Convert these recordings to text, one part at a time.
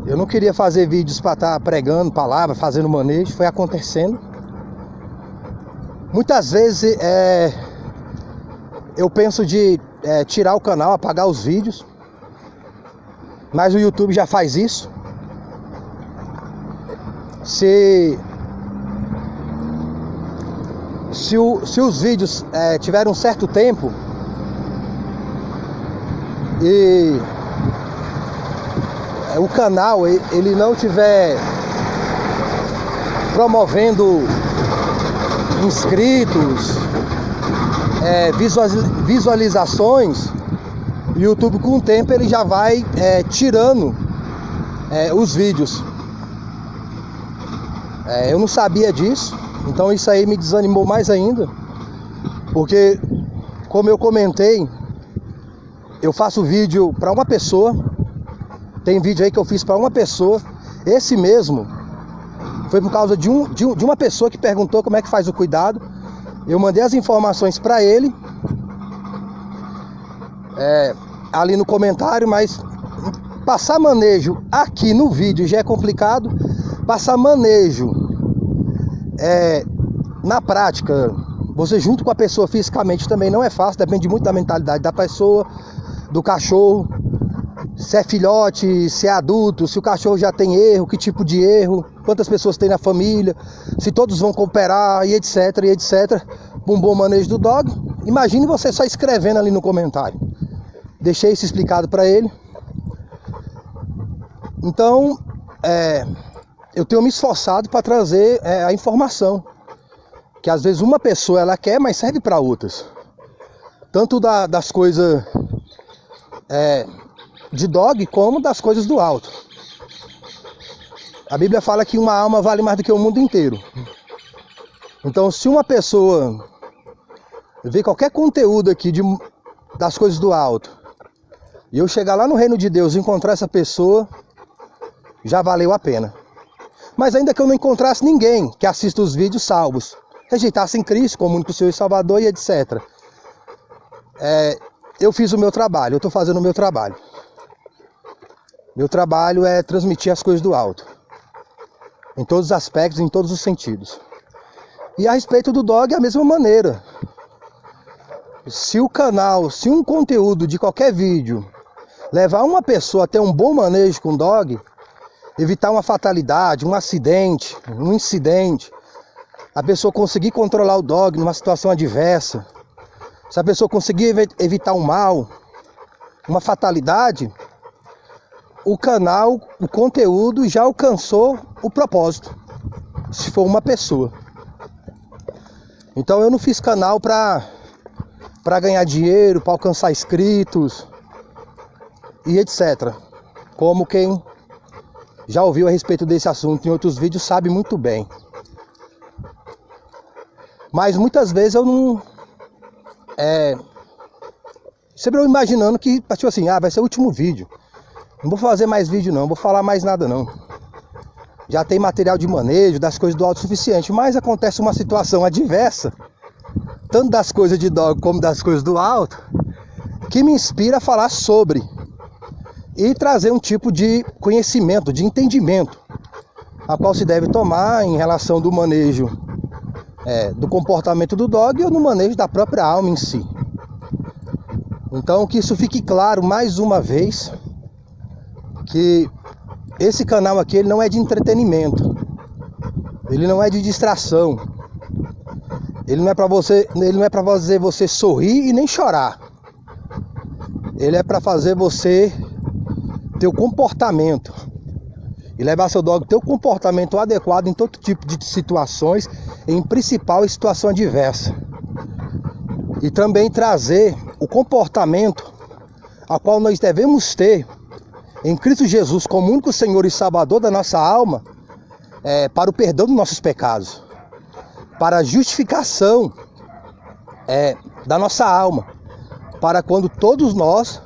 Eu não queria fazer vídeos para estar pregando palavra, fazendo manejo, foi acontecendo. Muitas vezes eu penso de tirar o canal, apagar os vídeos, mas o YouTube já faz isso. Se os vídeos tiverem um certo tempo e o canal ele não tiver promovendo inscritos, visualizações, o YouTube com o tempo ele já vai tirando os vídeos. Eu não sabia disso, então isso aí me desanimou mais ainda, porque, como eu comentei, eu faço vídeo para uma pessoa. Tem vídeo aí que eu fiz para uma pessoa. Esse mesmo foi por causa de uma pessoa que perguntou como é que faz o cuidado. Eu mandei as informações para ele ali no comentário, mas passar manejo aqui no vídeo já é complicado. Passar manejo na prática, você junto com a pessoa fisicamente também não é fácil. Depende muito da mentalidade da pessoa, do cachorro, se é filhote, se é adulto, se o cachorro já tem erro, que tipo de erro, quantas pessoas tem na família, se todos vão cooperar e etc, um bom manejo do dog. Imagine você só escrevendo ali no comentário. Deixei isso explicado para ele. Então, eu tenho me esforçado para trazer a informação, que às vezes uma pessoa ela quer, mas serve para outras. Tanto das coisas de dog, como das coisas do alto. A Bíblia fala que uma alma vale mais do que o mundo inteiro. Então, se uma pessoa vê qualquer conteúdo aqui das coisas do alto, e eu chegar lá no reino de Deus e encontrar essa pessoa, já valeu a pena. Mas ainda que eu não encontrasse ninguém que assista os vídeos salvos, rejeitassem Cristo como único Senhor e Salvador e etc. Eu fiz o meu trabalho, eu estou fazendo o meu trabalho. Meu trabalho é transmitir as coisas do alto, em todos os aspectos, em todos os sentidos. E a respeito do dog, é a mesma maneira. Se o canal, se um conteúdo de qualquer vídeo levar uma pessoa a ter um bom manejo com dog, evitar uma fatalidade, um acidente, um incidente, a pessoa conseguir controlar o dog numa situação adversa, se a pessoa conseguir evitar um mal, uma fatalidade, o canal, o conteúdo já alcançou o propósito, se for uma pessoa. Então eu não fiz canal para ganhar dinheiro, para alcançar inscritos e etc. Como quem já ouviu a respeito desse assunto em outros vídeos sabe muito bem. Mas muitas vezes eu não... sempre eu imaginando que, tipo assim, vai ser o último vídeo. Não vou fazer mais vídeo não, não vou falar mais nada não. Já tem material de manejo, das coisas do alto suficiente. Mas acontece uma situação adversa, tanto das coisas de dog como das coisas do alto, que me inspira a falar sobre e trazer um tipo de conhecimento, de entendimento, a qual se deve tomar em relação do manejo do comportamento do dog ou no manejo da própria alma em si. Então que isso fique claro mais uma vez, que esse canal aqui ele não é de entretenimento, ele não é de distração, ele não é para fazer você sorrir e nem chorar, ele é para fazer você ter o comportamento e levar seu dog ter o comportamento adequado em todo tipo de situações, em principal em situação adversa, e também trazer o comportamento a qual nós devemos ter em Cristo Jesus como único Senhor e Salvador da nossa alma, para o perdão dos nossos pecados, para a justificação da nossa alma, para quando todos nós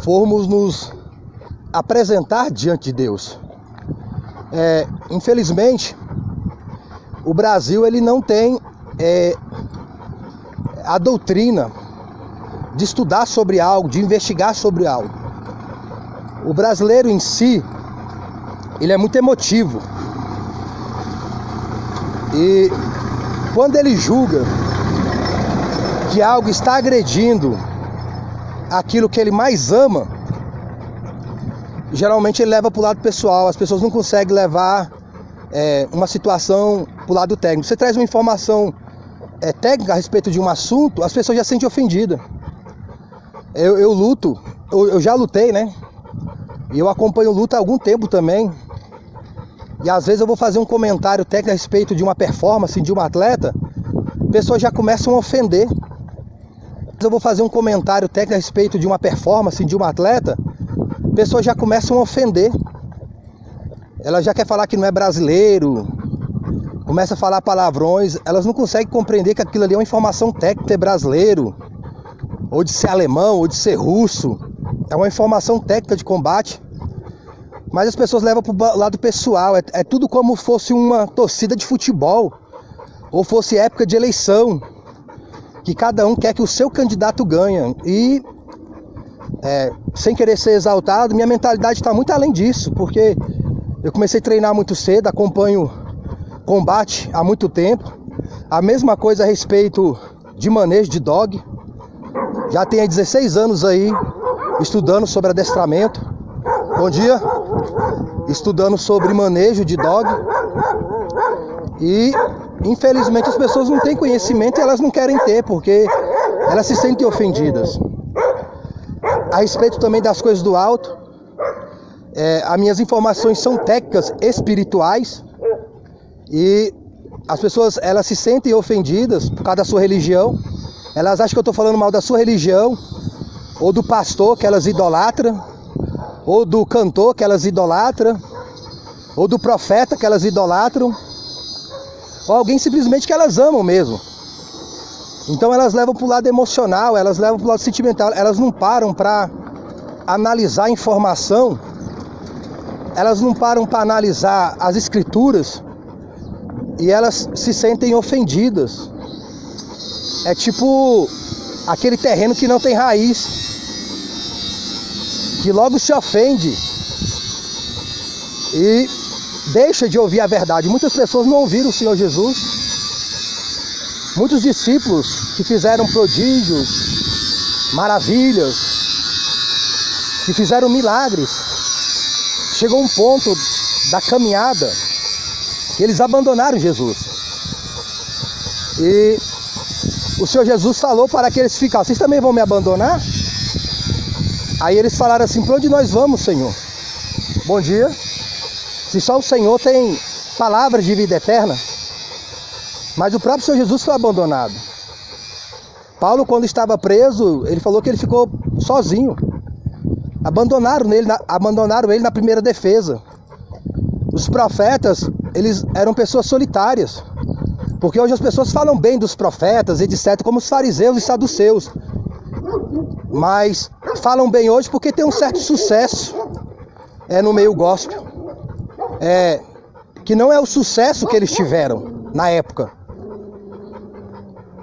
formos nos apresentar diante de Deus. Infelizmente, o Brasil ele não tem a doutrina de estudar sobre algo, de investigar sobre algo. O brasileiro em si, ele é muito emotivo. E quando ele julga que algo está agredindo aquilo que ele mais ama, geralmente ele leva para o lado pessoal. As pessoas não conseguem levar uma situação para o lado técnico. Você traz uma informação técnica a respeito de um assunto, as pessoas já se sentem ofendidas. Eu luto, eu já lutei, né? E eu acompanho luta há algum tempo também. E às vezes eu vou fazer um comentário técnico a respeito de uma performance de um atleta, pessoas já começam a ofender. Eu vou fazer um comentário técnico a respeito de uma performance de um atleta, pessoas já começam a ofender. Ela já quer falar que não é brasileiro, começa a falar palavrões, elas não conseguem compreender que aquilo ali é uma informação técnica de ser brasileiro, ou de ser alemão, ou de ser russo. É uma informação técnica de combate. Mas as pessoas levam para o lado pessoal. É tudo como fosse uma torcida de futebol, ou fosse época de eleição, que cada um quer que o seu candidato ganhe. E, sem querer ser exaltado, minha mentalidade está muito além disso, porque eu comecei a treinar muito cedo, acompanho combate há muito tempo. A mesma coisa a respeito de manejo de dog. Já tenho 16 anos aí estudando sobre adestramento. Bom dia. Estudando sobre manejo de dog. E infelizmente as pessoas não têm conhecimento e elas não querem ter, porque elas se sentem ofendidas. A respeito também das coisas do alto, as minhas informações são técnicas espirituais. E as pessoas, elas se sentem ofendidas por causa da sua religião. Elas acham que eu estou falando mal da sua religião, ou do pastor que elas idolatram, ou do cantor que elas idolatram, ou do profeta que elas idolatram, ou alguém simplesmente que elas amam mesmo. Então elas levam para o lado emocional, elas levam para o lado sentimental, elas não param para analisar a informação, elas não param para analisar as escrituras, e elas se sentem ofendidas. É tipo aquele terreno que não tem raiz, que logo se ofende e deixa de ouvir a verdade. Muitas pessoas não ouviram o Senhor Jesus. Muitos discípulos que fizeram prodígios, maravilhas, que fizeram milagres, chegou um ponto da caminhada que eles abandonaram Jesus. E o Senhor Jesus falou para que eles ficassem: vocês também vão me abandonar? Aí eles falaram assim: para onde nós vamos, Senhor? Bom dia. Se só o Senhor tem palavras de vida eterna. Mas o próprio Senhor Jesus foi abandonado. Paulo, quando estava preso, ele falou que ele ficou sozinho. Abandonaram ele na primeira defesa. Os profetas, eles eram pessoas solitárias. Porque hoje as pessoas falam bem dos profetas, etc., como os fariseus e saduceus. Mas falam bem hoje porque tem um certo sucesso no meio gospel. Que não é o sucesso que eles tiveram na época.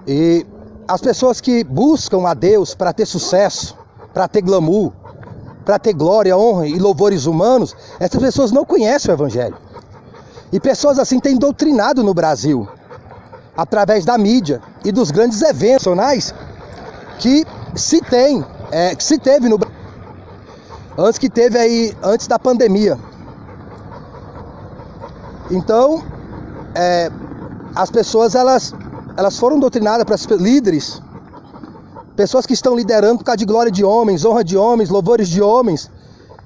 E as pessoas que buscam a Deus para ter sucesso, para ter glamour, para ter glória, honra e louvores humanos, essas pessoas não conhecem o Evangelho. E pessoas assim têm doutrinado no Brasil, através da mídia e dos grandes eventos nacionais que se teve no Brasil, antes da pandemia. Então, as pessoas elas foram doutrinadas para líderes, pessoas que estão liderando por causa de glória de homens, honra de homens, louvores de homens,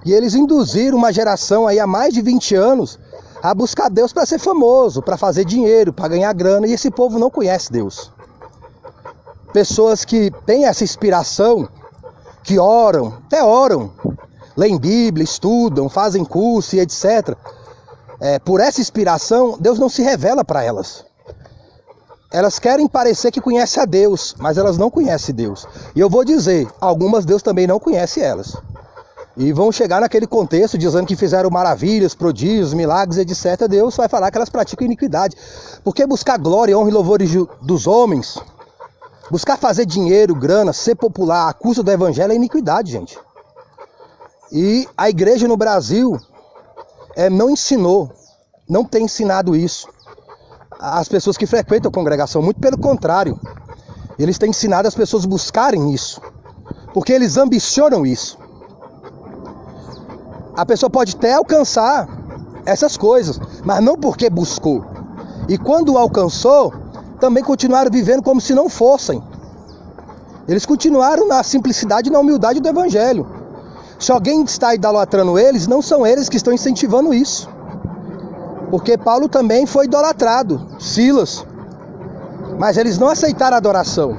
e eles induziram uma geração aí há mais de 20 anos a buscar Deus para ser famoso, para fazer dinheiro, para ganhar grana, e esse povo não conhece Deus. Pessoas que têm essa inspiração, que até oram, leem Bíblia, estudam, fazem curso e etc. Por essa inspiração, Deus não se revela para elas. Elas querem parecer que conhecem a Deus, mas elas não conhecem Deus. E eu vou dizer, algumas Deus também não conhece elas. E vão chegar naquele contexto dizendo que fizeram maravilhas, prodígios, milagres, etc. Deus vai falar que elas praticam iniquidade. Porque buscar glória, honra e louvores dos homens, buscar fazer dinheiro, grana, ser popular à custa do evangelho é iniquidade, gente. E a igreja no Brasil, não ensinou, não tem ensinado isso às pessoas que frequentam a congregação, muito pelo contrário, eles têm ensinado as pessoas a buscarem isso, porque eles ambicionam isso. A pessoa pode até alcançar essas coisas, mas não porque buscou. E quando alcançou, também continuaram vivendo como se não fossem. Eles continuaram na simplicidade e na humildade do evangelho. Se alguém está idolatrando eles, não são eles que estão incentivando isso. Porque Paulo também foi idolatrado, Silas. Mas eles não aceitaram a adoração.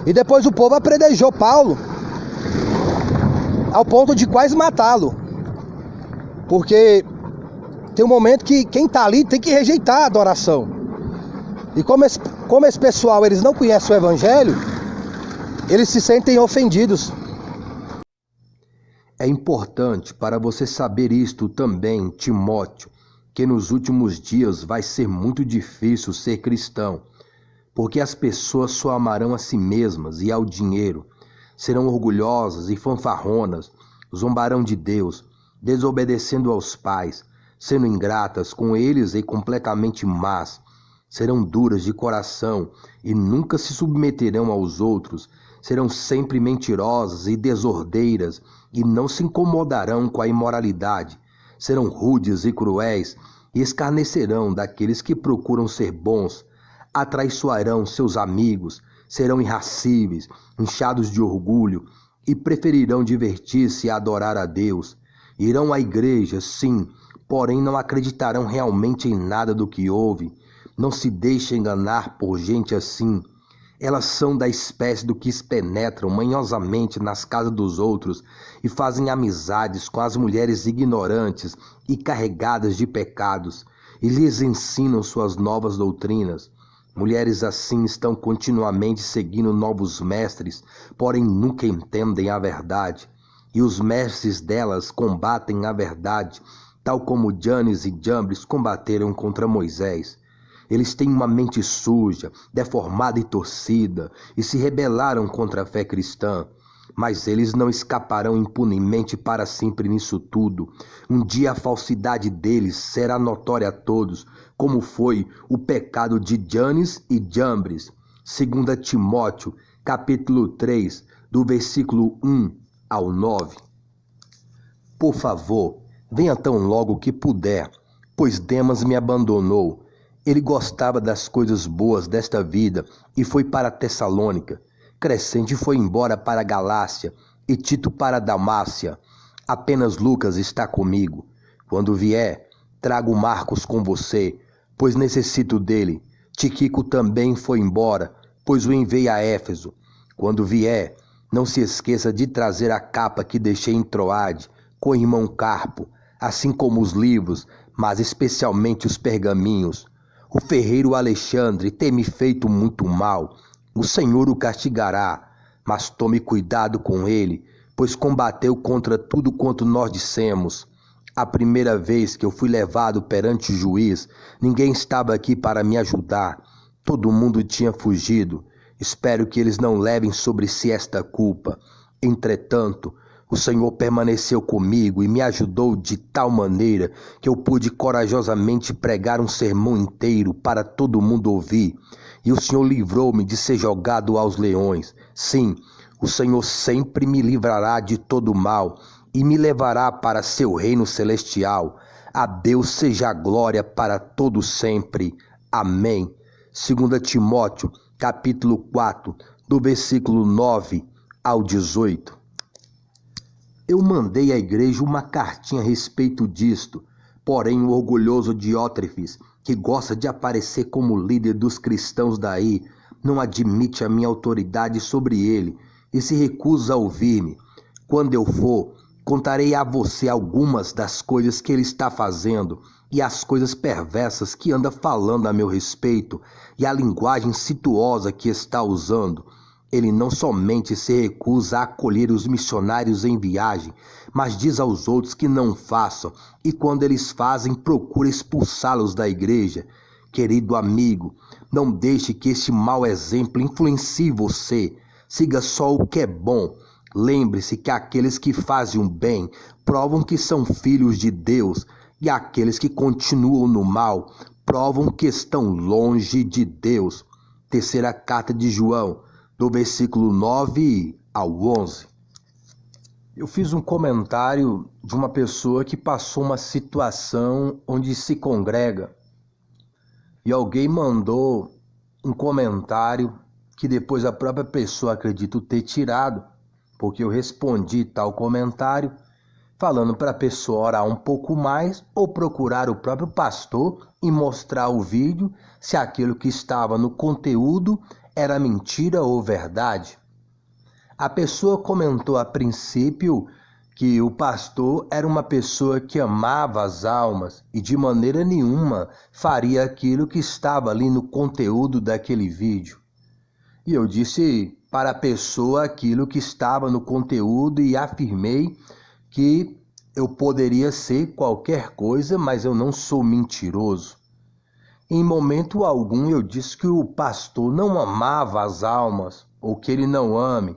E depois o povo apredejou Paulo, ao ponto de quase matá-lo. Porque tem um momento que quem está ali tem que rejeitar a adoração. E como esse pessoal eles não conhecem o evangelho, eles se sentem ofendidos. É importante para você saber isto também, Timóteo, que nos últimos dias vai ser muito difícil ser cristão, porque as pessoas só amarão a si mesmas e ao dinheiro, serão orgulhosas e fanfarronas, zombarão de Deus, desobedecendo aos pais, sendo ingratas com eles e completamente más, serão duras de coração e nunca se submeterão aos outros, serão sempre mentirosas e desordeiras e não se incomodarão com a imoralidade, serão rudes e cruéis e escarnecerão daqueles que procuram ser bons, atraiçoarão seus amigos, serão irascíveis, inchados de orgulho e preferirão divertir-se e adorar a Deus. Irão à igreja, sim, porém não acreditarão realmente em nada do que ouve. Não se deixe enganar por gente assim. Elas são da espécie do que penetram manhosamente nas casas dos outros e fazem amizades com as mulheres ignorantes e carregadas de pecados, e lhes ensinam suas novas doutrinas. Mulheres assim estão continuamente seguindo novos mestres, porém nunca entendem a verdade. E os mestres delas combatem a verdade, tal como Janes e Jambres combateram contra Moisés. Eles têm uma mente suja, deformada e torcida, e se rebelaram contra a fé cristã. Mas eles não escaparão impunemente para sempre nisso tudo. Um dia a falsidade deles será notória a todos, como foi o pecado de Janes e Jambres. 2 Timóteo, capítulo 3, do versículo 1 ao 9. Por favor, venha tão logo que puder, pois Demas me abandonou. Ele gostava das coisas boas desta vida e foi para Tessalônica. Crescente foi embora para a Galácia e Tito para a Dalmácia. Apenas Lucas está comigo. Quando vier, trago Marcos com você, pois necessito dele. Tíquico também foi embora, pois o enviei a Éfeso. Quando vier, não se esqueça de trazer a capa que deixei em Troade, com o irmão Carpo, assim como os livros, mas especialmente os pergaminhos. O ferreiro Alexandre tem me feito muito mal. O Senhor o castigará, mas tome cuidado com ele, pois combateu contra tudo quanto nós dissemos. A primeira vez que eu fui levado perante o juiz, ninguém estava aqui para me ajudar. Todo mundo tinha fugido. Espero que eles não levem sobre si esta culpa. Entretanto, o Senhor permaneceu comigo e me ajudou de tal maneira que eu pude corajosamente pregar um sermão inteiro para todo mundo ouvir. E o Senhor livrou-me de ser jogado aos leões. Sim, o Senhor sempre me livrará de todo mal e me levará para seu reino celestial. A Deus seja a glória para todo sempre. Amém. 2 Timóteo, capítulo 4, do versículo 9 ao 18. Eu mandei à igreja uma cartinha a respeito disto, porém o orgulhoso Diótrefes, que gosta de aparecer como líder dos cristãos daí, não admite a minha autoridade sobre ele e se recusa a ouvir-me. Quando eu for, contarei a você algumas das coisas que ele está fazendo e as coisas perversas que anda falando a meu respeito e a linguagem situosa que está usando. Ele não somente se recusa a acolher os missionários em viagem, mas diz aos outros que não façam, e quando eles fazem, procura expulsá-los da igreja. Querido amigo, não deixe que este mau exemplo influencie você. Siga só o que é bom. Lembre-se que aqueles que fazem o bem provam que são filhos de Deus. e aqueles que continuam no mal provam que estão longe de Deus. Terceira carta de João, do versículo 9 ao 11. Eu fiz um comentário de uma pessoa que passou uma situação onde se congrega e alguém mandou um comentário que depois a própria pessoa acredito ter tirado, porque eu respondi tal comentário falando para a pessoa orar um pouco mais ou procurar o próprio pastor e mostrar o vídeo se aquilo que estava no conteúdo era mentira ou verdade. A pessoa comentou a princípio que o pastor era uma pessoa que amava as almas e de maneira nenhuma faria aquilo que estava ali no conteúdo daquele vídeo. E eu disse para a pessoa aquilo que estava no conteúdo e afirmei que eu poderia ser qualquer coisa, mas eu não sou mentiroso. Em momento algum eu disse que o pastor não amava as almas ou que ele não ame.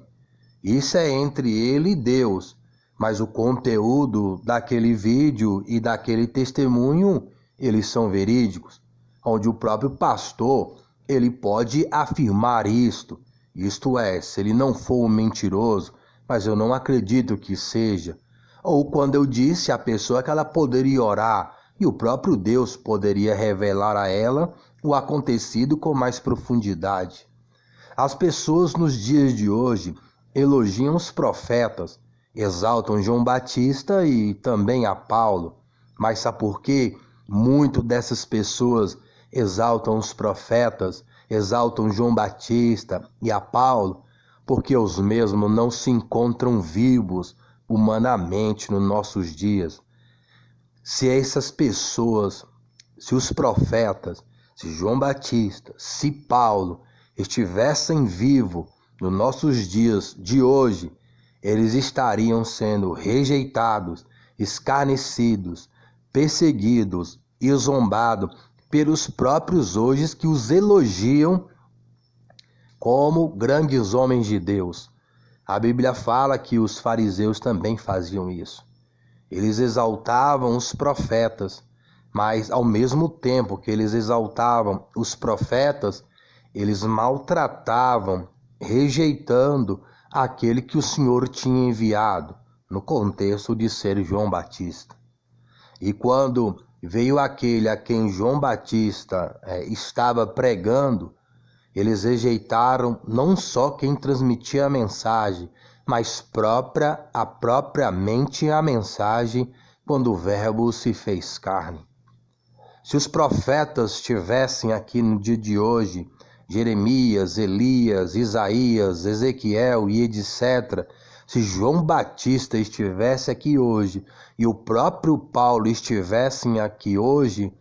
Isso é entre ele e Deus, mas o conteúdo daquele vídeo e daquele testemunho, eles são verídicos, onde o próprio pastor, ele pode afirmar isto é, se ele não for um mentiroso, mas eu não acredito que seja. Ou quando eu disse à pessoa que ela poderia orar e o próprio Deus poderia revelar a ela o acontecido com mais profundidade. As pessoas nos dias de hoje elogiam os profetas, exaltam João Batista e também a Paulo. Mas sabe por quê? Muito dessas pessoas exaltam os profetas, exaltam João Batista e a Paulo, porque os mesmos não se encontram vivos humanamente nos nossos dias. Se essas pessoas, se os profetas, se João Batista, se Paulo estivessem vivos nos nossos dias de hoje, eles estariam sendo rejeitados, escarnecidos, perseguidos e zombados pelos próprios hoje que os elogiam como grandes homens de Deus. A Bíblia fala que os fariseus também faziam isso. Eles exaltavam os profetas, mas ao mesmo tempo que eles exaltavam os profetas, eles maltratavam, rejeitando aquele que o Senhor tinha enviado, no contexto de ser João Batista. E quando veio aquele a quem João Batista estava pregando, eles rejeitaram não só quem transmitia a mensagem, mas propriamente a mensagem quando o Verbo se fez carne. Se os profetas estivessem aqui no dia de hoje, Jeremias, Elias, Isaías, Ezequiel e etc., se João Batista estivesse aqui hoje e o próprio Paulo estivessem aqui hoje,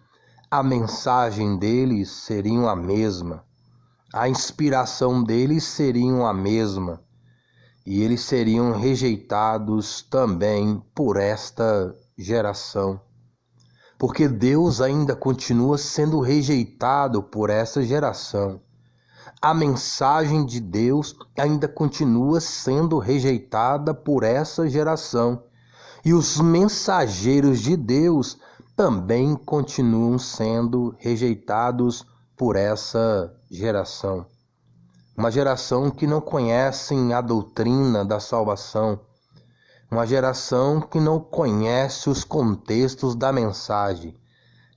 a mensagem deles seria a mesma. A inspiração deles seria a mesma. E eles seriam rejeitados também por esta geração. Porque Deus ainda continua sendo rejeitado por essa geração. A mensagem de Deus ainda continua sendo rejeitada por essa geração. E os mensageiros de Deus também continuam sendo rejeitados por essa geração. Uma geração que não conhece a doutrina da salvação. Uma geração que não conhece os contextos da mensagem.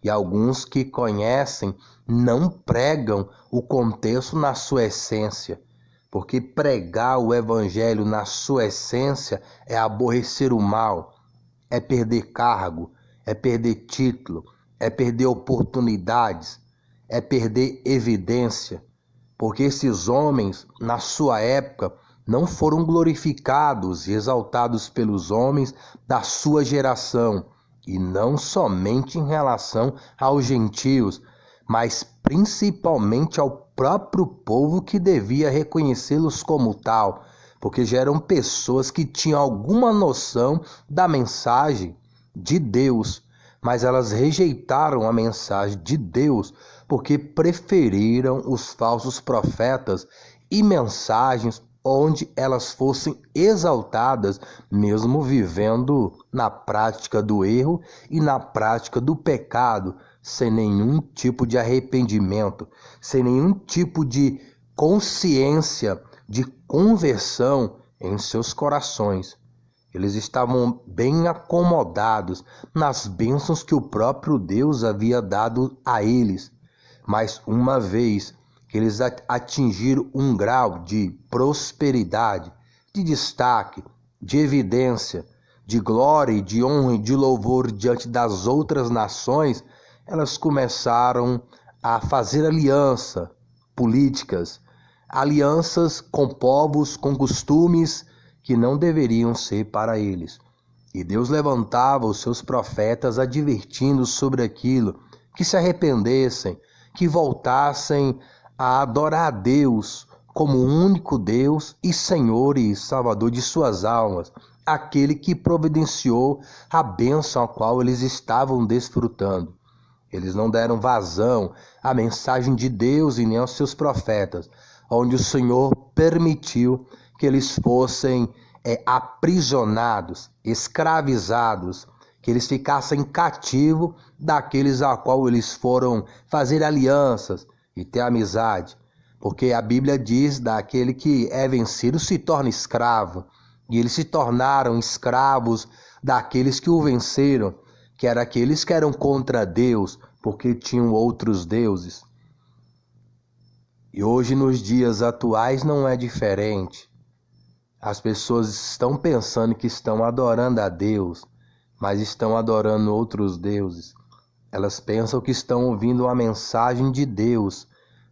E alguns que conhecem não pregam o contexto na sua essência. Porque pregar o evangelho na sua essência é aborrecer o mal, é perder cargo, é perder título, é perder oportunidades, é perder evidência. Porque esses homens, na sua época, não foram glorificados e exaltados pelos homens da sua geração, e não somente em relação aos gentios, mas principalmente ao próprio povo que devia reconhecê-los como tal, porque já eram pessoas que tinham alguma noção da mensagem de Deus, mas elas rejeitaram a mensagem de Deus porque preferiram os falsos profetas e mensagens onde elas fossem exaltadas, mesmo vivendo na prática do erro e na prática do pecado, sem nenhum tipo de arrependimento, sem nenhum tipo de consciência, de conversão em seus corações. Eles estavam bem acomodados nas bênçãos que o próprio Deus havia dado a eles. Mas uma vez que eles atingiram um grau de prosperidade, de destaque, de evidência, de glória, de honra e de louvor diante das outras nações, elas começaram a fazer políticas, alianças com povos, com costumes que não deveriam ser para eles. E Deus levantava os seus profetas advertindo sobre aquilo, que se arrependessem, que voltassem a adorar a Deus como o único Deus e Senhor e Salvador de suas almas, aquele que providenciou a bênção a qual eles estavam desfrutando. Eles não deram vazão à mensagem de Deus e nem aos seus profetas, onde o Senhor permitiu que eles fossem aprisionados, escravizados, que eles ficassem cativos daqueles a qual eles foram fazer alianças e ter amizade. Porque a Bíblia diz daquele que é vencido se torna escravo, e eles se tornaram escravos daqueles que o venceram, que eram aqueles que eram contra Deus, porque tinham outros deuses. E hoje, nos dias atuais, não é diferente. As pessoas estão pensando que estão adorando a Deus, mas estão adorando outros deuses. Elas pensam que estão ouvindo uma mensagem de Deus,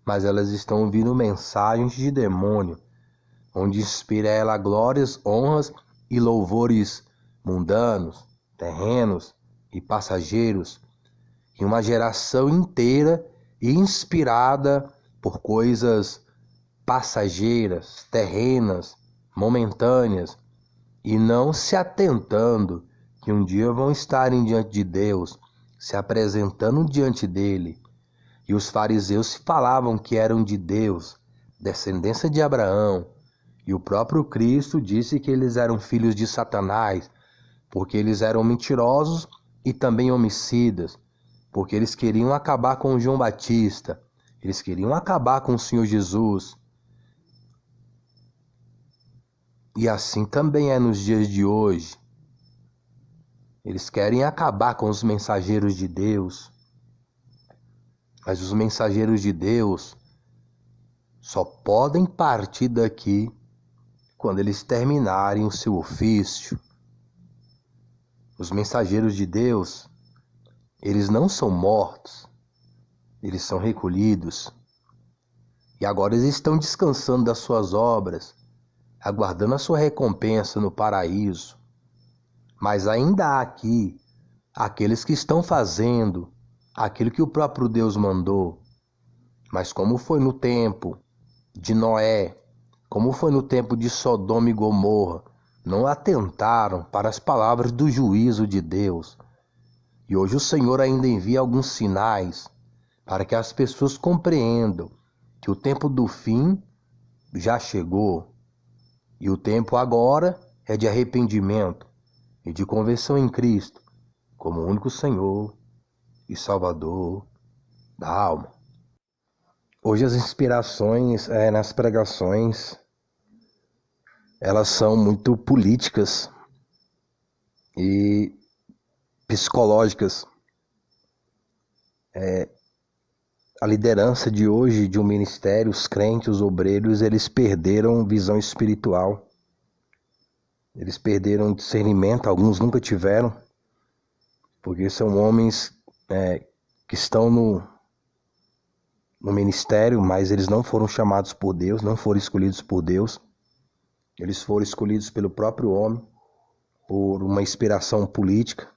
mas elas estão ouvindo mensagens de demônio, onde inspira ela glórias, honras e louvores mundanos, terrenos e passageiros, e uma geração inteira inspirada por coisas passageiras, terrenas, momentâneas, e não se atentando que um dia vão estar diante de Deus, se apresentando diante dele. E os fariseus falavam que eram de Deus, descendência de Abraão, e o próprio Cristo disse que eles eram filhos de Satanás, porque eles eram mentirosos e também homicidas, porque eles queriam acabar com João Batista, eles queriam acabar com o Senhor Jesus. E assim também é nos dias de hoje. Eles querem acabar com os mensageiros de Deus, mas os mensageiros de Deus só podem partir daqui quando eles terminarem o seu ofício. Os mensageiros de Deus, eles não são mortos, eles são recolhidos. E agora eles estão descansando das suas obras, aguardando a sua recompensa no paraíso. Mas ainda há aqui aqueles que estão fazendo aquilo que o próprio Deus mandou. Mas como foi no tempo de Noé, como foi no tempo de Sodoma e Gomorra, não atentaram para as palavras do juízo de Deus. E hoje o Senhor ainda envia alguns sinais para que as pessoas compreendam que o tempo do fim já chegou. E o tempo agora é de arrependimento e de conversão em Cristo, como o único Senhor e Salvador da alma. Hoje as inspirações nas pregações, elas são muito políticas e psicológicas. A liderança de hoje de um ministério, os crentes, os obreiros, eles perderam visão espiritual. Eles perderam discernimento, alguns nunca tiveram, porque são homens que estão no ministério, mas eles não foram chamados por Deus, não foram escolhidos por Deus. Eles foram escolhidos pelo próprio homem, por uma inspiração política,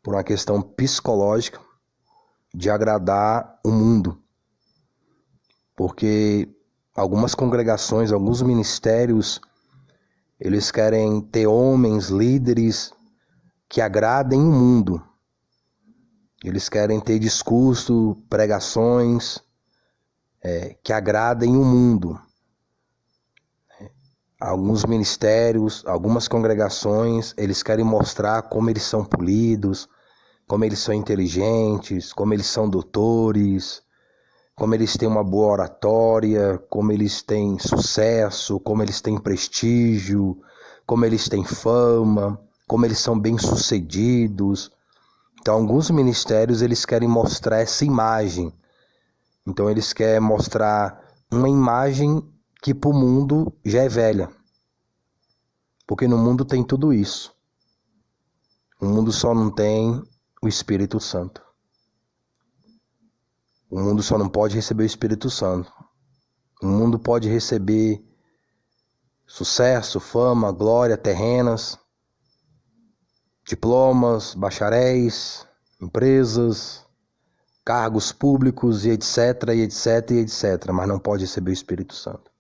por uma questão psicológica, de agradar o mundo. Porque algumas congregações, alguns ministérios, eles querem ter homens, líderes que agradem o mundo. Eles querem ter discurso, pregações que agradem o mundo. Alguns ministérios, algumas congregações, eles querem mostrar como eles são polidos, como eles são inteligentes, como eles são doutores, como eles têm uma boa oratória, como eles têm sucesso, como eles têm prestígio, como eles têm fama, como eles são bem-sucedidos. Então, alguns ministérios, eles querem mostrar essa imagem. Então, eles querem mostrar uma imagem que para o mundo já é velha. Porque no mundo tem tudo isso. O mundo só não tem o Espírito Santo. O mundo só não pode receber o Espírito Santo. O mundo pode receber sucesso, fama, glória, terrenas, diplomas, bacharéis, empresas, cargos públicos e etc, e etc, e etc, mas não pode receber o Espírito Santo.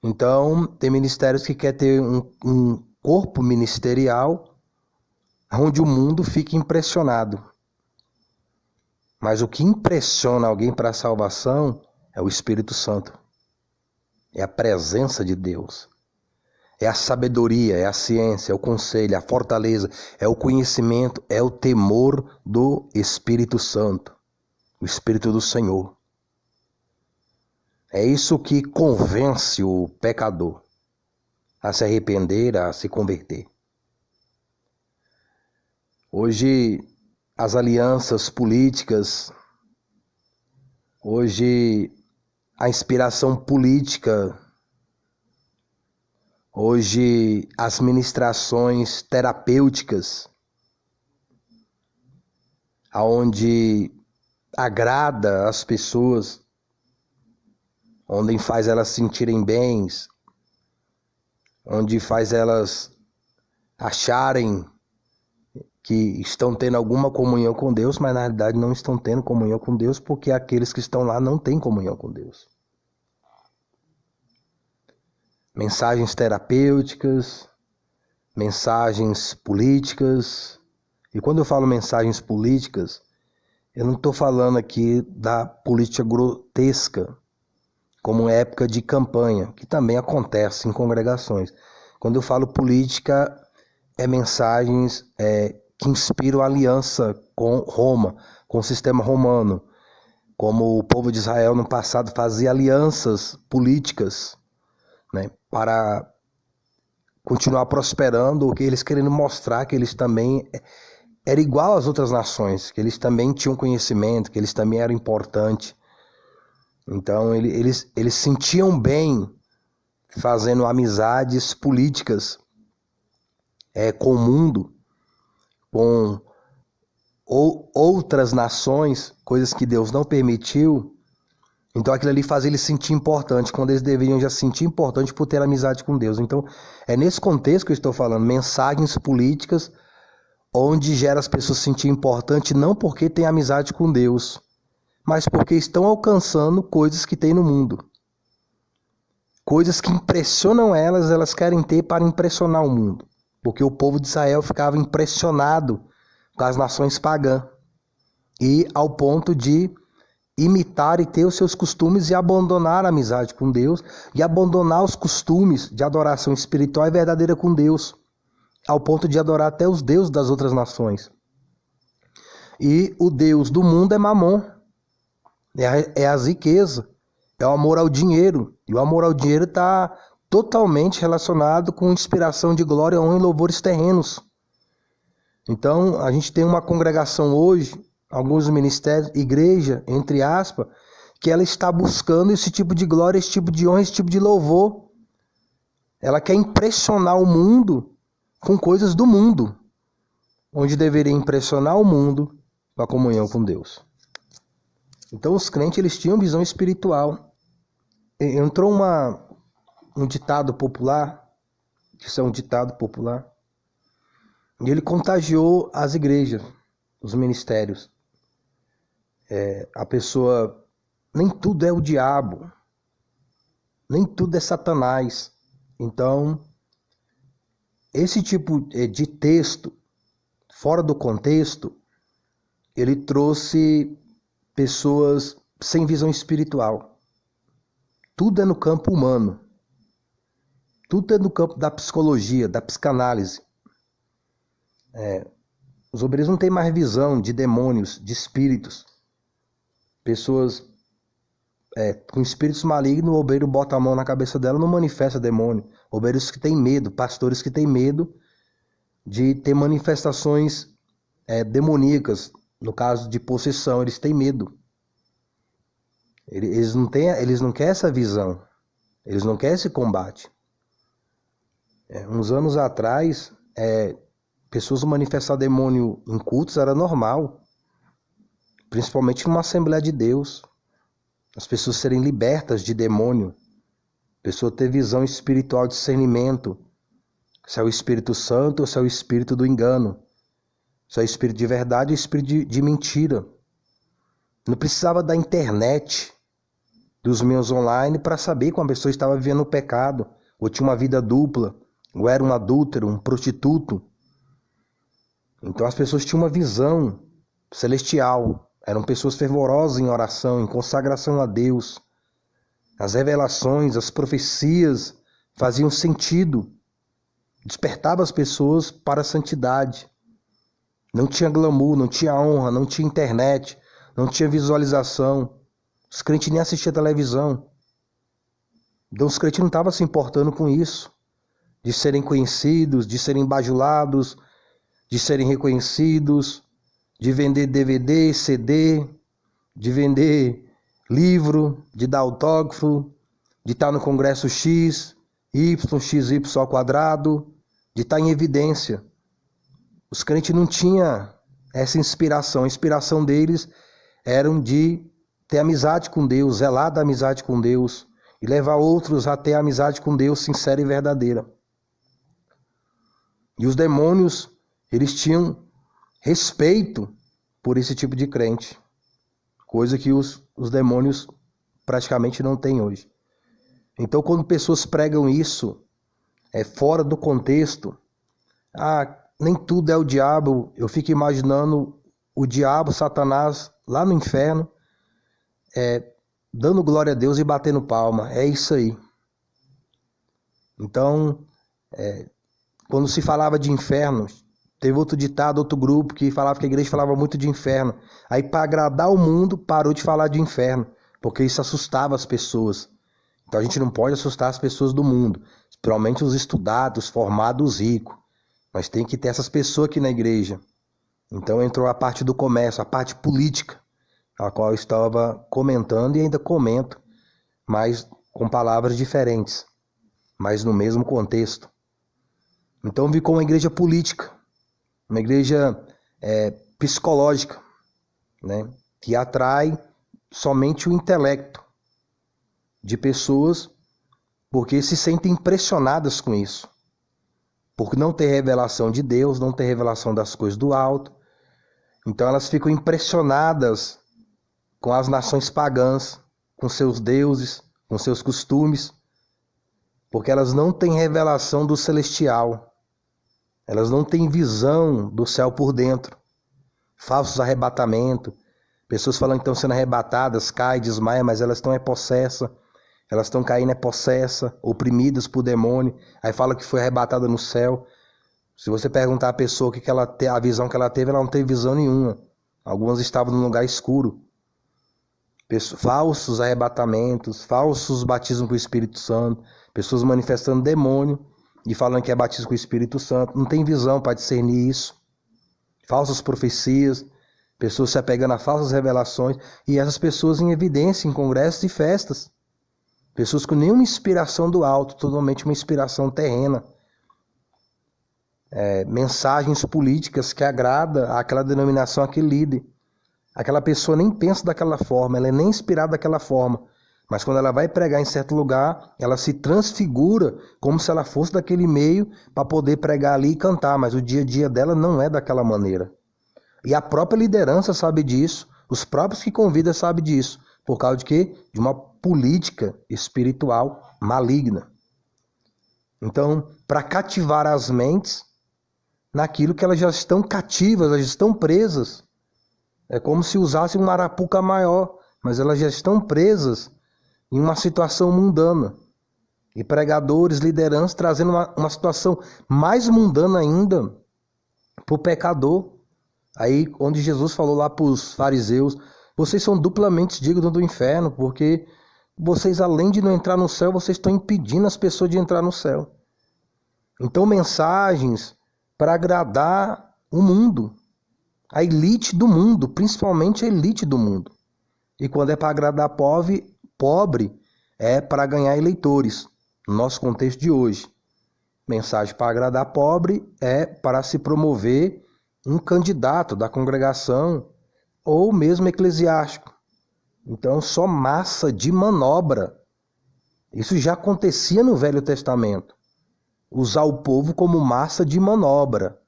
Então, tem ministérios que querem ter um corpo ministerial onde o mundo fica impressionado. Mas o que impressiona alguém para a salvação é o Espírito Santo. É a presença de Deus. É a sabedoria, é a ciência, é o conselho, é a fortaleza, é o conhecimento, é o temor do Espírito Santo, o Espírito do Senhor. É isso que convence o pecador a se arrepender, a se converter. Hoje, as alianças políticas, hoje, a inspiração política, hoje, as ministrações terapêuticas, aonde agrada as pessoas, onde faz elas sentirem bens, onde faz elas acharem que estão tendo alguma comunhão com Deus, mas na realidade não estão tendo comunhão com Deus, porque aqueles que estão lá não têm comunhão com Deus. Mensagens terapêuticas, mensagens políticas. E quando eu falo mensagens políticas, eu não estou falando aqui da política grotesca, como época de campanha, que também acontece em congregações. Quando eu falo política, é mensagens que inspiram aliança com Roma, com o sistema romano. Como o povo de Israel no passado fazia alianças políticas, né, para continuar prosperando, que eles querendo mostrar que eles também eram igual às outras nações, que eles também tinham conhecimento, que eles também eram importantes. Então eles sentiam bem fazendo amizades políticas com o mundo, com outras nações, coisas que Deus não permitiu. Então aquilo ali fazia eles sentir importante, quando eles deveriam já se sentir importante por ter amizade com Deus. Então é nesse contexto que eu estou falando, mensagens políticas onde gera as pessoas se sentir importante não porque tem amizade com Deus, mas porque estão alcançando coisas que tem no mundo. Coisas que impressionam elas, elas querem ter para impressionar o mundo. Porque o povo de Israel ficava impressionado com as nações pagãs. E ao ponto de imitar e ter os seus costumes e abandonar a amizade com Deus e abandonar os costumes de adoração espiritual e verdadeira com Deus, ao ponto de adorar até os deuses das outras nações. E o Deus do mundo é Mamon, é a riqueza, é o amor ao dinheiro. E o amor ao dinheiro está totalmente relacionado com inspiração de glória, honra e louvores terrenos. Então, a gente tem uma congregação hoje, alguns ministérios, igreja, entre aspas, que ela está buscando esse tipo de glória, esse tipo de honra, esse tipo de louvor. Ela quer impressionar o mundo com coisas do mundo, onde deveria impressionar o mundo com a comunhão com Deus. Então, os crentes, eles tinham visão espiritual. Entrou um ditado popular, isso é um ditado popular, e ele contagiou as igrejas, os ministérios. A pessoa, nem tudo é o diabo, nem tudo é Satanás. Então, esse tipo de texto, fora do contexto, ele trouxe pessoas sem visão espiritual. Tudo é no campo humano. Tudo é no campo da psicologia, da psicanálise. Os obreiros não têm mais visão de demônios, de espíritos. Pessoas com espíritos malignos, o obreiro bota a mão na cabeça dela, não manifesta demônio. Obreiros que têm medo, pastores que têm medo de ter manifestações demoníacas, no caso de possessão, eles têm medo. Eles não querem essa visão, eles não querem esse combate. Uns anos atrás, pessoas manifestar demônio em cultos era normal, principalmente numa Assembleia de Deus. As pessoas serem libertas de demônio, a pessoa ter visão espiritual, discernimento, se é o Espírito Santo ou se é o espírito do engano, se é o espírito de verdade ou o espírito de mentira. Não precisava da internet, dos meios online, para saber que uma pessoa estava vivendo o pecado, ou tinha uma vida dupla, ou era um adúltero, um prostituto. Então as pessoas tinham uma visão celestial, eram pessoas fervorosas em oração, em consagração a Deus. As revelações, as profecias faziam sentido, despertava as pessoas para a santidade. Não tinha glamour, não tinha honra, não tinha internet, não tinha visualização. Os crentes nem assistiam televisão. Então os crentes não estavam se importando com isso, de serem conhecidos, de serem bajulados, de serem reconhecidos, de vender DVD, CD, de vender livro, de dar autógrafo, de estar no congresso X, Y, XY ao quadrado, de estar em evidência. Os crentes não tinham essa inspiração. A inspiração deles era de ter amizade com Deus, zelar da amizade com Deus e levar outros a ter amizade com Deus sincera e verdadeira. E os demônios, eles tinham respeito por esse tipo de crente, coisa que os demônios praticamente não têm hoje. Então, quando pessoas pregam isso, fora do contexto, nem tudo é o diabo, eu fico imaginando o diabo, Satanás, lá no inferno, dando glória a Deus e batendo palma. É isso aí. Então, quando se falava de inferno, teve outro ditado, outro grupo que falava que a igreja falava muito de inferno. Aí, para agradar o mundo, parou de falar de inferno, porque isso assustava as pessoas. Então a gente não pode assustar as pessoas do mundo, principalmente os estudados, os formados, os ricos. Mas tem que ter essas pessoas aqui na igreja. Então entrou a parte do comércio, a parte política, a qual eu estava comentando e ainda comento, mas com palavras diferentes, mas no mesmo contexto. Então ficou uma igreja política, uma igreja psicológica, né, que atrai somente o intelecto de pessoas porque se sentem impressionadas com isso. Por não ter revelação de Deus, não ter revelação das coisas do alto. Então elas ficam impressionadas com as nações pagãs, com seus deuses, com seus costumes, porque elas não têm revelação do celestial. Elas não têm visão do céu por dentro. Falsos arrebatamentos. Pessoas falando que estão sendo arrebatadas, caem, desmaiam, mas elas estão possessas. Elas estão caindo possessas, oprimidas por demônio. Aí fala que foi arrebatada no céu. Se você perguntar à pessoa que ela tem, a visão que ela teve, ela não teve visão nenhuma. Algumas estavam num lugar escuro. Falsos arrebatamentos, falsos batismos com o Espírito Santo, pessoas manifestando demônio e falando que é batismo com o Espírito Santo. Não tem visão para discernir isso. Falsas profecias, pessoas se apegando a falsas revelações, e essas pessoas em evidência em congressos e festas. Pessoas com nenhuma inspiração do alto, totalmente uma inspiração terrena. Mensagens políticas que agrada àquela denominação, àquele líder. Aquela pessoa nem pensa daquela forma, ela é nem inspirada daquela forma. Mas quando ela vai pregar em certo lugar, ela se transfigura como se ela fosse daquele meio para poder pregar ali e cantar. Mas o dia a dia dela não é daquela maneira. E a própria liderança sabe disso, os próprios que convidam sabem disso. Por causa de quê? De uma política espiritual maligna. Então, para cativar as mentes naquilo que elas já estão cativas, elas já estão presas. É como se usassem uma arapuca maior, mas elas já estão presas em uma situação mundana. E pregadores, lideranças, trazendo uma situação mais mundana ainda para o pecador. Aí, onde Jesus falou lá para os fariseus, vocês são duplamente dignos do inferno, porque vocês, além de não entrar no céu, vocês estão impedindo as pessoas de entrar no céu. Então, mensagens para agradar o mundo, a elite do mundo, principalmente a elite do mundo. E quando é para agradar pobre, é para ganhar eleitores. No nosso contexto de hoje, mensagem para agradar pobre é para se promover um candidato da congregação ou mesmo eclesiástico. Então, só massa de manobra. Isso já acontecia no Velho Testamento. Usar o povo como massa de manobra.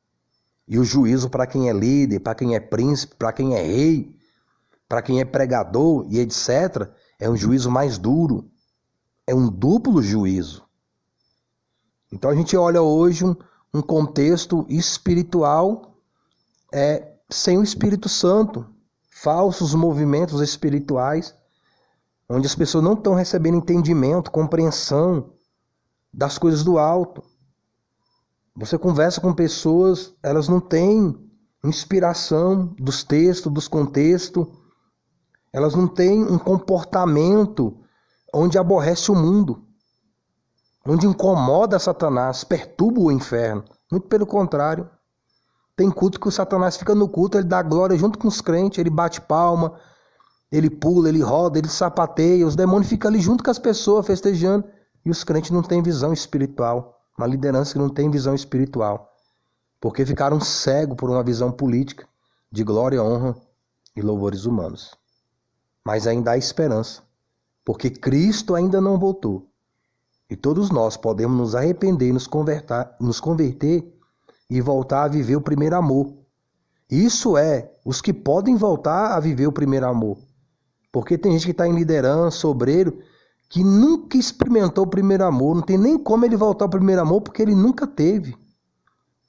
E o juízo para quem é líder, para quem é príncipe, para quem é rei, para quem é pregador e etc., é um juízo mais duro. É um duplo juízo. Então a gente olha hoje um contexto espiritual sem o Espírito Santo. Falsos movimentos espirituais, onde as pessoas não estão recebendo entendimento, compreensão das coisas do alto. Você conversa com pessoas, elas não têm inspiração dos textos, dos contextos. Elas não têm um comportamento onde aborrece o mundo, onde incomoda Satanás, perturba o inferno. Muito pelo contrário. Tem culto que o Satanás fica no culto, ele dá glória junto com os crentes, ele bate palma, ele pula, ele roda, ele sapateia, os demônios ficam ali junto com as pessoas festejando, e os crentes não têm visão espiritual, uma liderança que não tem visão espiritual, porque ficaram cegos por uma visão política de glória, honra e louvores humanos. Mas ainda há esperança, porque Cristo ainda não voltou, e todos nós podemos nos arrepender e nos converter e voltar a viver o primeiro amor. Isso os que podem voltar a viver o primeiro amor. Porque tem gente que está em liderança, obreiro, que nunca experimentou o primeiro amor. Não tem nem como ele voltar ao primeiro amor, porque ele nunca teve.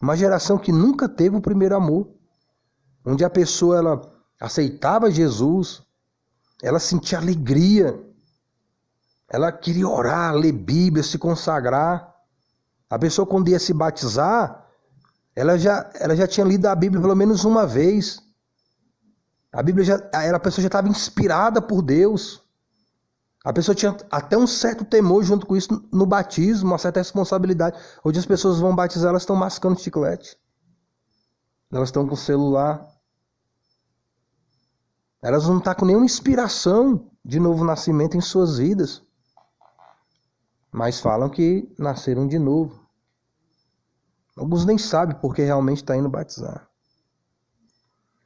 Uma geração que nunca teve o primeiro amor. Onde a pessoa ela aceitava Jesus, ela sentia alegria, ela queria orar, ler Bíblia, se consagrar. A pessoa quando ia se batizar, ela já tinha lido a Bíblia pelo menos uma vez. A pessoa já estava inspirada por Deus. A pessoa tinha até um certo temor junto com isso no batismo, uma certa responsabilidade. Hoje as pessoas vão batizar, elas estão mascando chiclete. Elas estão com o celular. Elas não estão com nenhuma inspiração de novo nascimento em suas vidas. Mas falam que nasceram de novo. Alguns nem sabem porque realmente está indo batizar.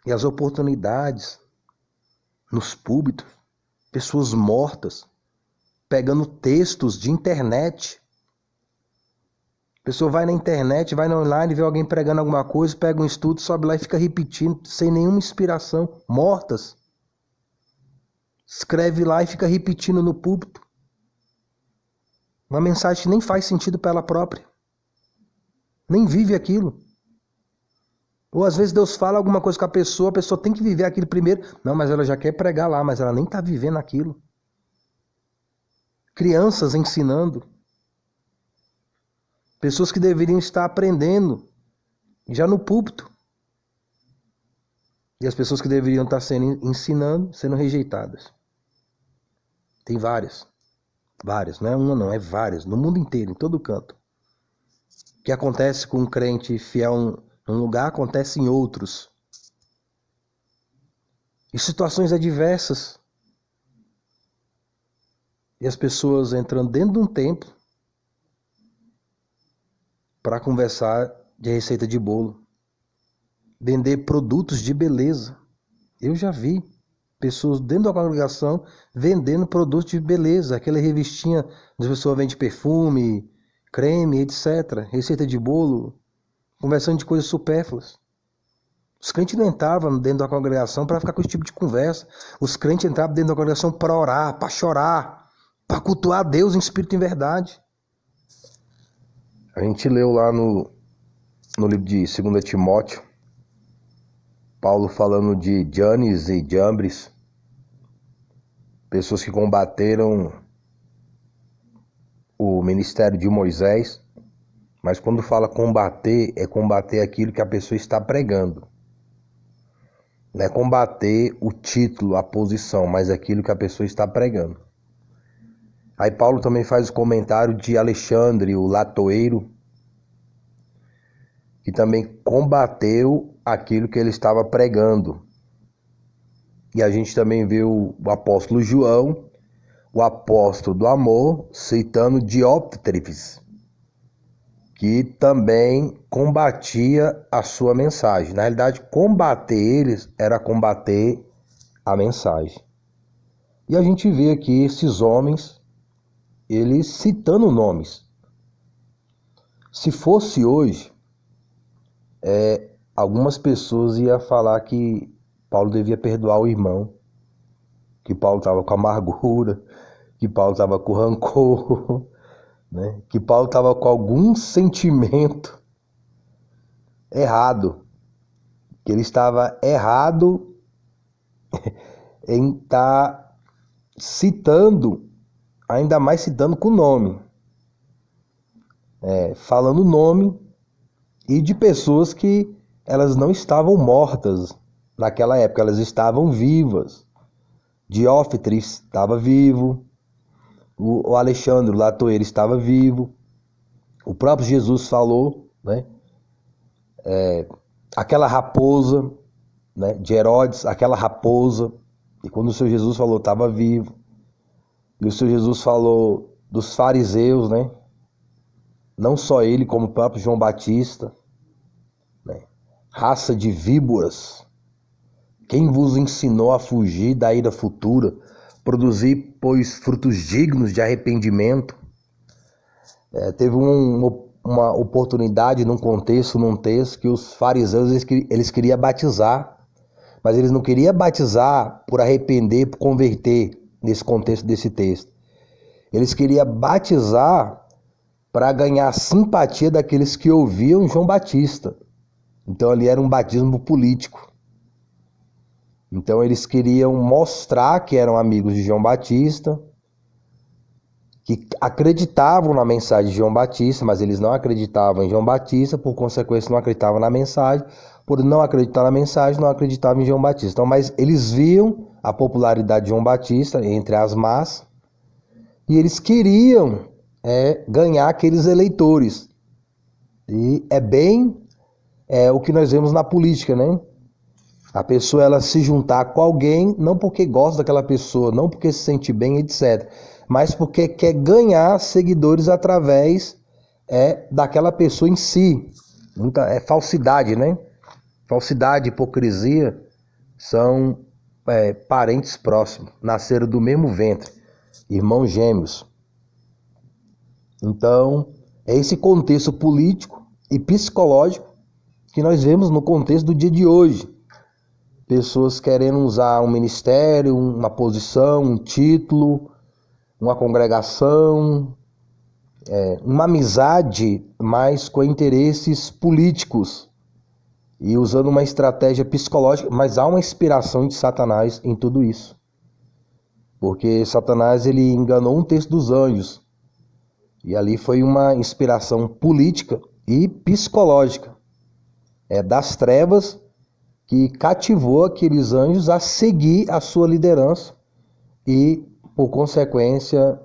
E as oportunidades nos púlpitos, pessoas mortas, pegando textos de internet. A pessoa vai na internet, vai no online, vê alguém pregando alguma coisa, pega um estudo, sobe lá e fica repetindo, sem nenhuma inspiração, mortas. Escreve lá e fica repetindo no púlpito. Uma mensagem que nem faz sentido para ela própria. Nem vive aquilo. Ou às vezes Deus fala alguma coisa com a pessoa tem que viver aquilo primeiro. Não, mas ela já quer pregar lá, mas ela nem está vivendo aquilo. Crianças ensinando. Pessoas que deveriam estar aprendendo já no púlpito. E as pessoas que deveriam estar ensinando, sendo rejeitadas. Tem várias. Várias, não é uma não, é várias. No mundo inteiro, em todo canto. O que acontece com um crente fiel num lugar, acontece em outros. E situações adversas. E as pessoas entrando dentro de um templo para conversar de receita de bolo. Vender produtos de beleza. Eu já vi pessoas dentro da congregação vendendo produtos de beleza. Aquela revistinha onde a pessoa vende perfume, creme, etc. Receita de bolo, conversando de coisas supérfluas. Os crentes não entravam dentro da congregação para ficar com esse tipo de conversa. Os crentes entravam dentro da congregação para orar, para chorar, para cultuar a Deus em espírito e em verdade. A gente leu lá no livro de 2 Timóteo, Paulo falando de Janes e Jambres, pessoas que combateram o ministério de Moisés, mas quando fala combater, é combater aquilo que a pessoa está pregando. Não é combater o título, a posição, mas aquilo que a pessoa está pregando. Aí Paulo também faz o comentário de Alexandre, o latoeiro, que também combateu aquilo que ele estava pregando. E a gente também vê o apóstolo João, o apóstolo do amor, citando Diótrefes, que também combatia a sua mensagem. Na realidade, combater eles era combater a mensagem. E a gente vê aqui esses homens, eles citando nomes. Se fosse hoje, algumas pessoas iam falar que Paulo devia perdoar o irmão, que Paulo estava com amargura, que Paulo estava com rancor, né? Que Paulo estava com algum sentimento errado, que ele estava errado em estar citando, ainda mais citando com nome, falando o nome e de pessoas que elas não estavam mortas naquela época, elas estavam vivas. Diótrefes estava vivo, o Alexandre, o latoeiro, estava vivo, o próprio Jesus falou, né? Aquela raposa, né, de Herodes, aquela raposa, e quando o Senhor Jesus falou, estava vivo. E o Senhor Jesus falou dos fariseus, né? Não só ele, como o próprio João Batista, né? Raça de víboras, quem vos ensinou a fugir da ira futura? Produzir, pois, frutos dignos de arrependimento. Teve uma oportunidade num texto, que os fariseus eles queriam batizar, mas eles não queriam batizar por arrepender, por converter, nesse contexto desse texto. Eles queriam batizar para ganhar a simpatia daqueles que ouviam João Batista. Então ali era um batismo político. Então eles queriam mostrar que eram amigos de João Batista, que acreditavam na mensagem de João Batista, mas eles não acreditavam em João Batista, por consequência não acreditavam na mensagem, por não acreditar na mensagem, não acreditavam em João Batista. Então, mas eles viam a popularidade de João Batista entre as massas, e eles queriam ganhar aqueles eleitores. E é bem o que nós vemos na política, né? A pessoa ela se juntar com alguém, não porque gosta daquela pessoa, não porque se sente bem, etc. Mas porque quer ganhar seguidores através daquela pessoa em si. Muita falsidade, né? Falsidade, hipocrisia são parentes próximos, nasceram do mesmo ventre, irmãos gêmeos. Então, é esse contexto político e psicológico que nós vemos no contexto do dia de hoje. Pessoas querendo usar um ministério, uma posição, um título, uma congregação, uma amizade, mas com interesses políticos e usando uma estratégia psicológica, mas há uma inspiração de Satanás em tudo isso. Porque Satanás ele enganou um terço dos anjos e ali foi uma inspiração política e psicológica das trevas que cativou aqueles anjos a seguir a sua liderança e, por consequência,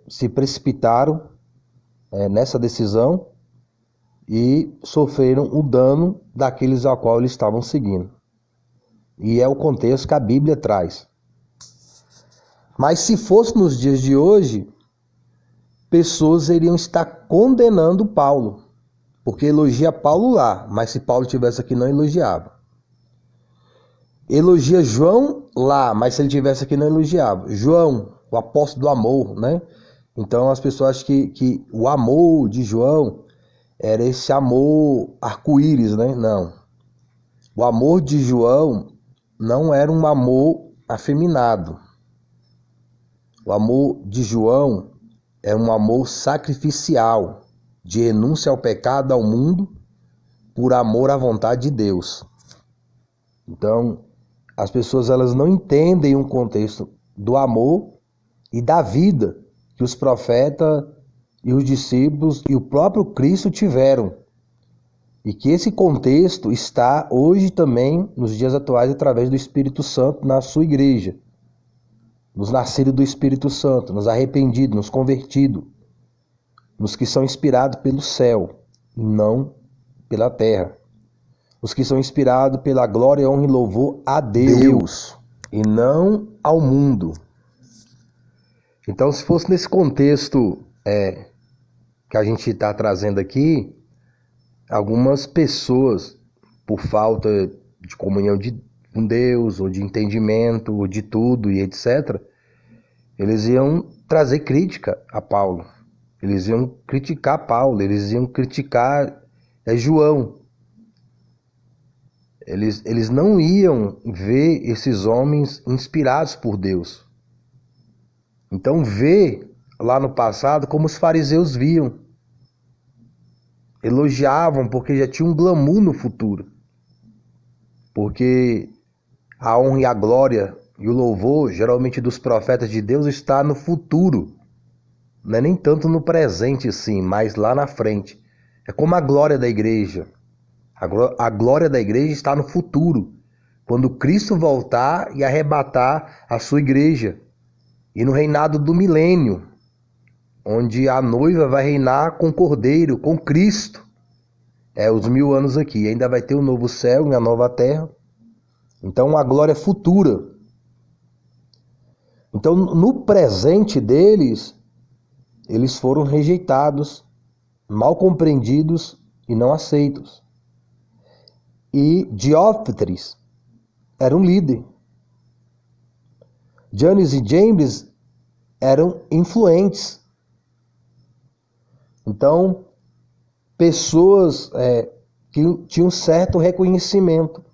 se precipitaram nessa decisão e sofreram o dano daqueles ao qual eles estavam seguindo. E é o contexto que a Bíblia traz. Mas se fosse nos dias de hoje, pessoas iriam estar condenando Paulo, porque elogia Paulo lá, mas se Paulo estivesse aqui não elogiava. Elogia João lá, mas se ele estivesse aqui não elogiava. João, o apóstolo do amor, né? Então as pessoas acham que o amor de João era esse amor arco-íris, né? Não. O amor de João não era um amor afeminado. O amor de João é um amor sacrificial, de renúncia ao pecado, ao mundo, por amor à vontade de Deus. Então, as pessoas elas não entendem o contexto do amor e da vida que os profetas e os discípulos e o próprio Cristo tiveram. E que esse contexto está hoje também, nos dias atuais, através do Espírito Santo na sua igreja. Nos nascidos do Espírito Santo, nos arrependidos, nos convertidos, nos que são inspirados pelo céu, não pela terra. Os que são inspirados pela glória, honra e louvor a Deus e não ao mundo. Então, se fosse nesse contexto que a gente está trazendo aqui, algumas pessoas, por falta de comunhão com Deus, ou de entendimento, ou de tudo e etc., eles iam trazer crítica a Paulo. Eles iam criticar Paulo, eles iam criticar João. Eles não iam ver esses homens inspirados por Deus. Então, vê lá no passado como os fariseus viam. Elogiavam porque já tinha um glamour no futuro. Porque a honra e a glória e o louvor, geralmente dos profetas de Deus, está no futuro. Não é nem tanto no presente, sim, mas lá na frente. É como a glória da igreja. A glória da igreja está no futuro, quando Cristo voltar e arrebatar a sua igreja. E no reinado do milênio, onde a noiva vai reinar com o Cordeiro, com Cristo. Os 1000 anos aqui. Ainda vai ter um novo céu e a nova terra. Então, a glória futura. Então, no presente deles, eles foram rejeitados, mal compreendidos e não aceitos. E Diótrefes era um líder. Janes e Jambres eram influentes. Então, pessoas que tinham certo reconhecimento,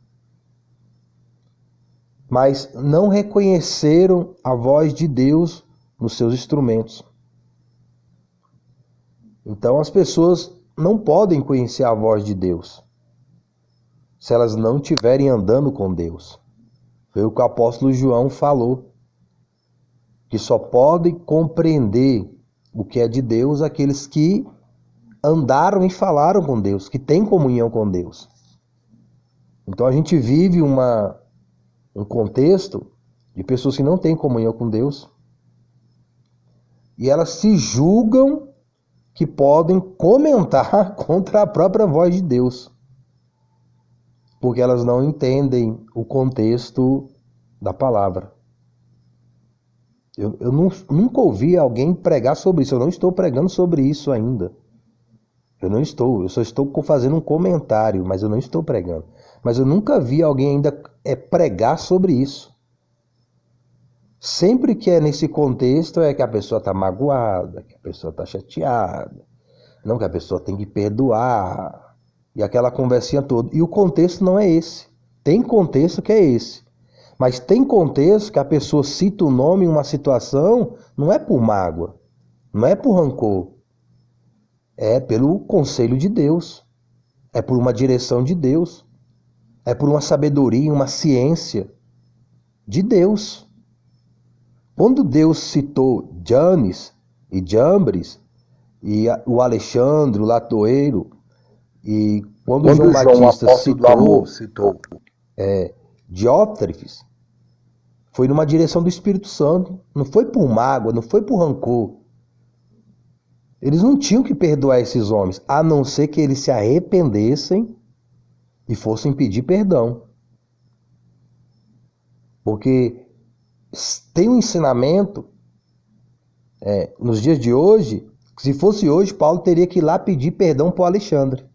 mas não reconheceram a voz de Deus nos seus instrumentos. Então, as pessoas não podem conhecer a voz de Deus se elas não estiverem andando com Deus. Foi o que o apóstolo João falou, que só podem compreender o que é de Deus aqueles que andaram e falaram com Deus, que têm comunhão com Deus. Então a gente vive um contexto de pessoas que não têm comunhão com Deus e elas se julgam que podem comentar contra a própria voz de Deus, porque elas não entendem o contexto da palavra. Eu nunca ouvi alguém pregar sobre isso. Eu não estou pregando sobre isso ainda. Eu só estou fazendo um comentário, mas eu não estou pregando. Mas eu nunca vi alguém ainda pregar sobre isso. Sempre que é nesse contexto é que a pessoa está magoada, que a pessoa está chateada, não, que a pessoa tem que perdoar, e aquela conversinha toda. E o contexto não é esse. Tem contexto que é esse. Mas tem contexto que a pessoa cita o nome em uma situação, não é por mágoa, não é por rancor. É pelo conselho de Deus. É por uma direção de Deus. É por uma sabedoria, uma ciência de Deus. Quando Deus citou Janes e Jambres, e o Alexandre, o Latoeiro, e quando João Batista citou Diótrefes, foi numa direção do Espírito Santo. Não foi por mágoa, não foi por rancor. Eles não tinham que perdoar esses homens, a não ser que eles se arrependessem e fossem pedir perdão. Porque tem um ensinamento nos dias de hoje, que se fosse hoje, Paulo teria que ir lá pedir perdão para o Alexandre.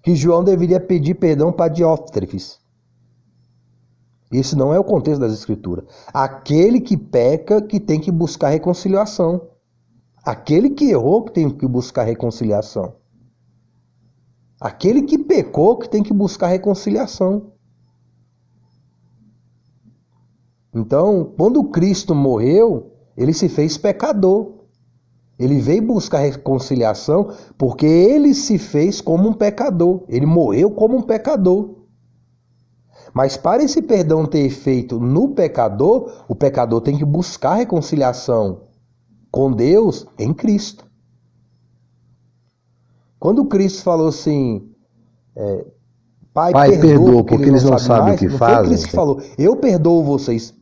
Que João deveria pedir perdão para Diótrefes. Esse não é o contexto das Escrituras. Aquele que peca, que tem que buscar reconciliação. Aquele que errou, que tem que buscar reconciliação. Aquele que pecou, que tem que buscar reconciliação. Então, quando Cristo morreu, ele se fez pecador. Ele veio buscar reconciliação porque ele se fez como um pecador. Ele morreu como um pecador. Mas para esse perdão ter efeito no pecador, o pecador tem que buscar reconciliação com Deus em Cristo. Quando Cristo falou assim, Pai, perdoa porque eles não sabem mais, não foi Cristo que falou, eu perdoo vocês.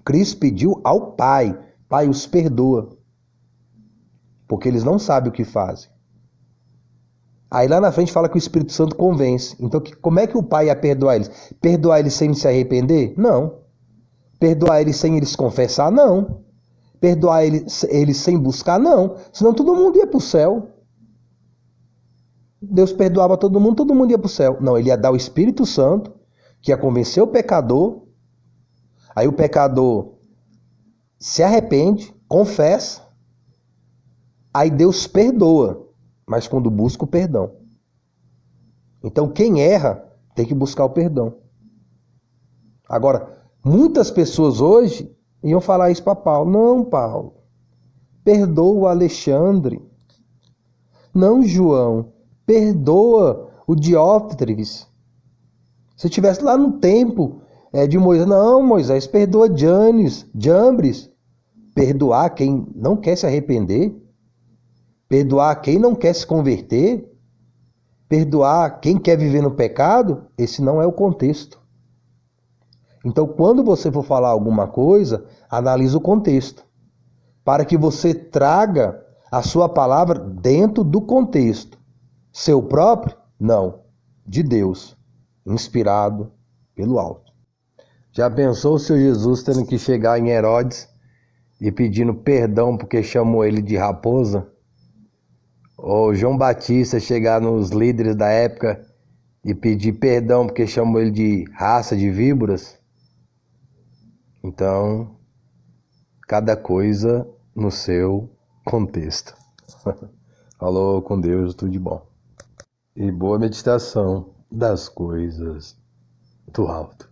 Cristo pediu ao Pai, Pai, os perdoa, porque eles não sabem o que fazem. Aí lá na frente fala que o Espírito Santo convence. Então como é que o Pai ia perdoar eles? Perdoar eles sem se arrepender? Não. Perdoar eles sem eles confessar? Não. Perdoar eles sem buscar? Não. Senão todo mundo ia para o céu. Deus perdoava todo mundo ia para o céu. Não, ele ia dar o Espírito Santo, que ia convencer o pecador. Aí o pecador se arrepende, confessa. Aí Deus perdoa, mas quando busca o perdão. Então quem erra tem que buscar o perdão. Agora, muitas pessoas hoje iam falar isso para Paulo. Não, Paulo, perdoa o Alexandre. Não, João, perdoa o Diótrefes. Se estivesse lá no tempo de Moisés, não, Moisés, perdoa Jambres. Perdoar quem não quer se arrepender? Perdoar quem não quer se converter? Perdoar quem quer viver no pecado? Esse não é o contexto. Então, quando você for falar alguma coisa, analise o contexto, para que você traga a sua palavra dentro do contexto. Seu próprio? Não. De Deus, inspirado pelo alto. Já pensou o seu Jesus tendo que chegar em Herodes e pedindo perdão porque chamou ele de raposa? Ou João Batista chegar nos líderes da época e pedir perdão porque chamou ele de raça de víboras? Então, cada coisa no seu contexto. Falou com Deus, tudo de bom. E boa meditação das coisas do alto.